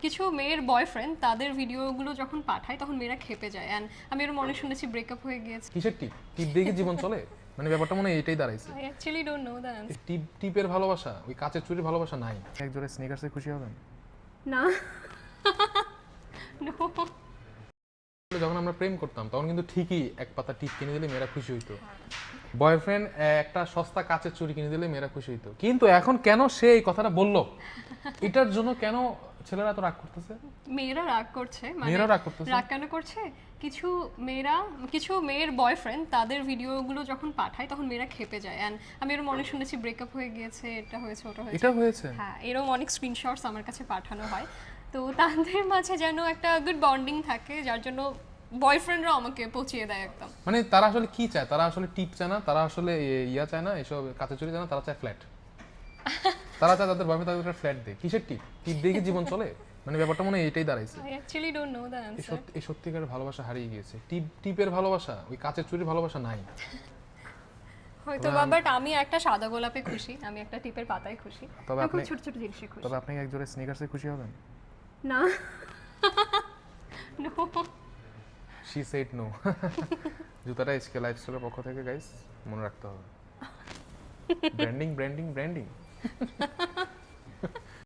কিছু মেয়ের বয়ফ্রেন্ড তাদের ভিডিওগুলো যখন পাঠায় তখন মেয়েরা খেপে যায় এন্ড আমি এর মনে শুনেছি ব্রেকআপ হয়ে গিয়েছে। কিসের টিপ? টিপ দিয়ে কি জীবন চলে? মানে ব্যাপারটা মনে হয় এটাই দাঁড়াইছে। I actually don't know the answer. টিপের ভালোবাসা, ওই কাচের চুরির ভালোবাসা নাই। এক জোড়া স্নিকার্সে খুশি হবেন? না নো। যখন আমরা প্রেম করতাম তখন কিন্তু ঠিকই এক পাতা টিপ কিনে দিলে মেয়েরা খুশি হইতো। বয়ফ্রেন্ড একটা সস্তা কাচের চুরি কিনে দিলে মেয়েরা খুশি হইতো। কিন্তু এখন কেন সে এই কথাটা বললো? এটার জন্য কেন ছেলেরা তো রাগ করতেছে? মেয়েরা রাগ করছে, মানে মেয়েরা রাগ করতেছে? রাগ কেন করছে? কিছু মেয়ের বয়ফ্রেন্ড তাদের ভিডিওগুলো যখন পাঠায় তখন মেয়েরা খেপে যায় এন্ড আমি এর মনে শুনেছি ব্রেকআপ হয়ে গিয়েছে, এটা হয়েছে ওটা হয়েছে। এটা হয়েছে? হ্যাঁ, এরকম অনেক স্ক্রিনশটস আমার কাছে পাঠানো হয়। তো তাদের মাঝে যেন একটা গুড বন্ডিং থাকে, যার জন্য বয়ফ্রেন্ডরাও আমাকে পচিয়ে দেয় একদম। মানে তারা আসলে কি চায়? তারা আসলে টিপ চায় না, তারা আসলে ইয়া চায় না, এসব কাচের চুরি চায় না, তারা চায় ফ্ল্যাট। তারা চায় তাদের বয়ফ্রেন্ড তাদের ফ্ল্যাট দেয়। কিসের টিপ? টিপ দিয়ে কি জীবন চলে? মানে ব্যাপারটা মনে হয় এটাই দাঁড়াইছে। I actually don't know the answer. এই সত্যিকার ভালোবাসা হারিয়ে গিয়েছে। টিপের ভালোবাসা, ওই কাচের চুরির ভালোবাসা নাই। হয়তো বাট আমি একটা সাদা গোলাপে খুশি, আমি একটা টিপের পাতায় খুশি, তবে আমি খুব আপনি- ছোট ছোট জিনিসে খুশি। তবে আপনি এক জোড়া স্নিকার্সে খুশি হবেন? না নো। She said no. জুতাটা এসকে লাইফস্টাইলের পক্ষ থেকে গাইস মনে রাখতে হবে। Branding branding branding.